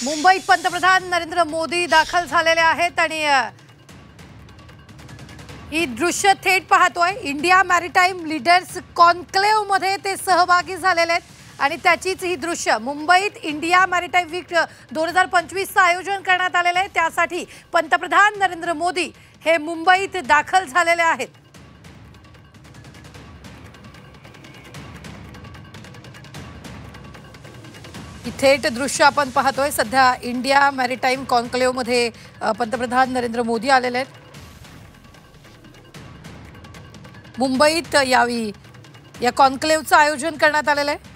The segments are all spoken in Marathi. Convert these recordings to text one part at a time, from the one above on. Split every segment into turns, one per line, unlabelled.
मुंबईत पंतप्रधान नरेंद्र मोदी दाखल झालेले आहेत आणि ही दृश्य थेट पाहतोय। इंडिया मॅरिटाईम लीडर्स कॉन्क्लेव्ह मध्ये ते सहभागी झालेले आहेत आणि त्याचीच ही दृश्य मुंबईत इंडिया मॅरिटाईम वीक 2025 चं आयोजन करण्यात आलेले आहे। त्यासाठी पंतप्रधान नरेंद्र मोदी हे मुंबईत दाखल झालेले आहेत। थेट दृश्य आपण पाहतोय। सध्या इंडिया मॅरिटाईम कॉन्क्लेव्ह मध्ये पंतप्रधान नरेंद्र मोदी आलेले आहेत। मुंबईत यावी या कॉन्क्लेव्हचं आयोजन करण्यात आलेलं आहे।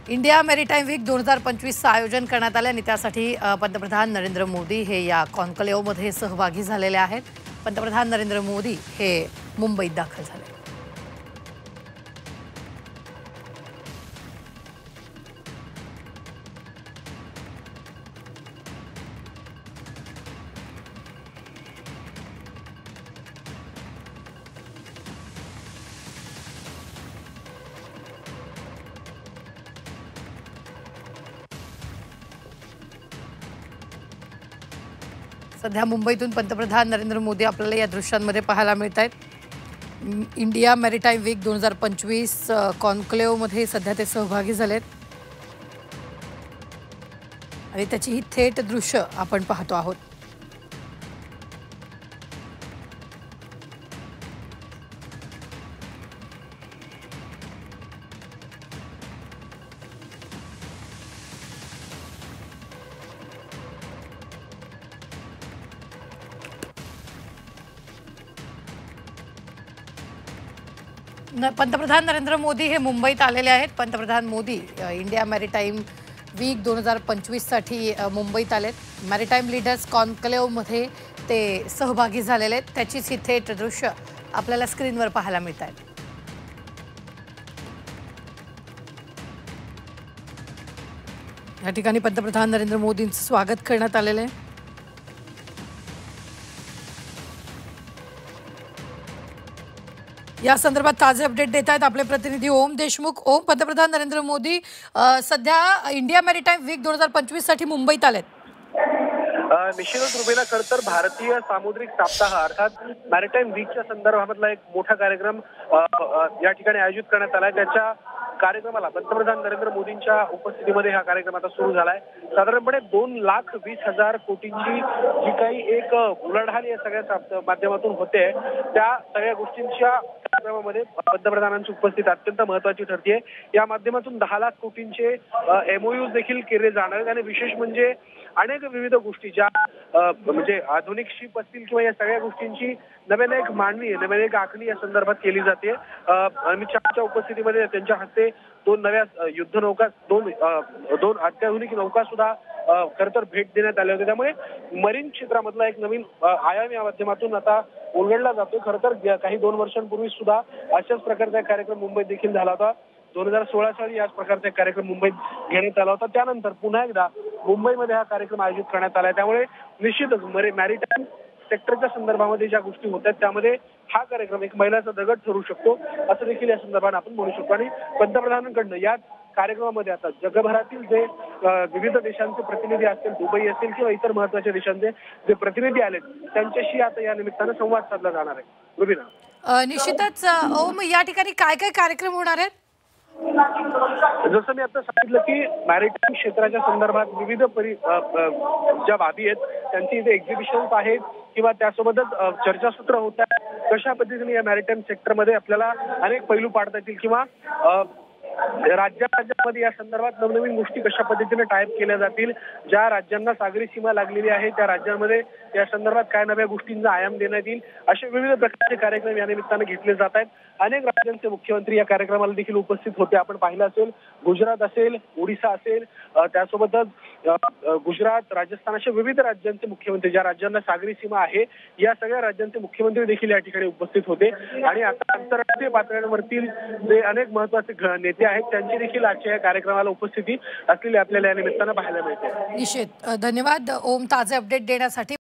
इंडिया मॅरिटाईम वीक 2025 चं आयोजन करण्यात आले आणि त्यासाठी पंतप्रधान नरेंद्र मोदी हे या कॉन्क्लेव्ह मध्ये सहभागी झालेले आहेत। पंतप्रधान नरेंद्र मोदी हे मुंबईत दाखल झाले। सध्या मुंबईतून पंतप्रधान नरेंद्र मोदी आपल्याला या दृश्यांमध्ये पाहायला मिळत आहेत। इंडिया मॅरिटाईम वीक 2025 कॉन्क्लेव्ह मध्ये सध्या ते सहभागी झालेत आणि त्याची ही थेट दृश्य आपण पाहतो आहोत। पंतप्रधान नरेंद्र मोदी हे मुंबईत आलेले आहेत। पंतप्रधान मोदी इंडिया मॅरिटाईम वीक 2025 साठी मुंबईत आलेत। मॅरिटाईम लीडर्स कॉन्क्लेव्ह मध्ये ते सहभागी झालेले आहेत। त्याचीच ही थेट दृश्य आपल्याला स्क्रीनवर पाहायला मिळत आहेत। या ठिकाणी पंतप्रधान नरेंद्र मोदींचं स्वागत करण्यात आलेलं आहे। या संदर्भात ताजे अपडेट देत आहेत आपले प्रतिनिधी ओम देशमुख। ओम, पंतप्रधान नरेंद्र मोदी सध्या इंडिया मॅरिटाईम वीक 2025 साठी मुंबईत आलेत।
निश्चितच रुबेला, खरं तर भारतीय सामुद्रिक सप्ताह अर्थात मॅरिटाईम वीकच्या संदर्भातला एक मोठा कार्यक्रम या ठिकाणी आयोजित करण्यात आलाय। त्याच्या कार्यक्रमाला पंतप्रधान नरेंद्र मोदींच्या उपस्थितीमध्ये हा कार्यक्रम आता सुरू झालाय। साधारणपणे 2,20,000 कोटींची जी काही एक उलाढाल या सगळ्या माध्यमातून होते, त्या सगळ्या गोष्टींच्या कार्यक्रमामध्ये पंतप्रधानांची उपस्थिती अत्यंत महत्वाची ठरते। या माध्यमातून 10 लाख कोटींचे MOUs देखील केले जाणार आहेत आणि विशेष म्हणजे अनेक विविध गोष्टी ज्या म्हणजे आधुनिक शिप असतील किंवा या सगळ्या गोष्टींची नव्याने एक मांडणी, नव्याने एक आखणी या संदर्भात केली जाते। अमित शहाच्या उपस्थितीमध्ये त्यांच्या हस्ते 2 नव्या युद्धनौका, दोन अत्याधुनिक नौका सुद्धा खरं तर भेट देण्यात आल्या होत्या। त्यामुळे मरीन क्षेत्रामधला एक नवीन आयाम या माध्यमातून आता उलगडला जातो। खरं तर काही 2 वर्षांपूर्वी सुद्धा अशाच प्रकारचा कार्यक्रम मुंबईत देखील झाला होता। 2016 साली याच प्रकारचा कार्यक्रम मुंबईत घेण्यात आला होता। त्यानंतर पुन्हा एकदा मुंबईमध्ये हा कार्यक्रम आयोजित करण्यात आला। त्यामुळे निश्चितच मॅरिटाईम सेक्टरच्या संदर्भामध्ये ज्या गोष्टी होतात त्यामध्ये हा कार्यक्रम एक मैलाचा दगड ठरू शकतो असं देखील या संदर्भात आपण म्हणू शकतो। आणि पंतप्रधानांकडनं या कार्यक्रमामध्ये आता जगभरातील जे विविध देशांचे प्रतिनिधी असतील, दुबई असतील किंवा इतर महत्वाच्या देशांचे जे प्रतिनिधी आलेत, त्यांच्याशी आता या निमित्तानं संवाद साधला जाणार आहे। रुबीना,
निश्चितच ओम, या ठिकाणी काय काय कार्यक्रम होणार आहेत?
जसं मी आता सांगितलं की मॅरिटाईम क्षेत्राच्या संदर्भात विविध ज्या बाबी आहेत त्यांची इथे एक्झिबिशन्स आहेत किंवा त्यासोबतच चर्चासत्र होत आहेत। कशा पद्धतीने या मॅरिटाईम सेक्टरमध्ये आपल्याला अनेक पैलू पाडता येतील किंवा राज्यामध्ये या संदर्भात नवनवीन गोष्टी कशा पद्धतीने टाईप केल्या जातील, ज्या राज्यांना सागरी सीमा लागलेली आहे त्या राज्यांमध्ये या संदर्भात काय नव्या गोष्टींचा आयाम देण्यात येईल, असे विविध प्रकारचे कार्यक्रम या निमित्तानं घेतले जात आहेत। अनेक राज्यांचे मुख्यमंत्री या कार्यक्रमाला देखील उपस्थित होते। आपण पाहिलं असेल, गुजरात असेल, ओडिशा असेल, त्यासोबतच गुजरात, राजस्थान अशा विविध राज्यांचे मुख्यमंत्री, ज्या राज्यांना सागरी सीमा आहे या सगळ्या राज्यांचे मुख्यमंत्री देखील या ठिकाणी उपस्थित होते। आणि आता आंतरराष्ट्रीय पातळ्यांवरतील जे अनेक महत्वाचे नेते आहेत त्यांची देखील आजच्या या कार्यक्रमाला उपस्थिती असलेली आपल्याला या निमित्तानं पाहायला मिळते.
निश्चित धन्यवाद ओम ताजे अपडेट देण्यासाठी.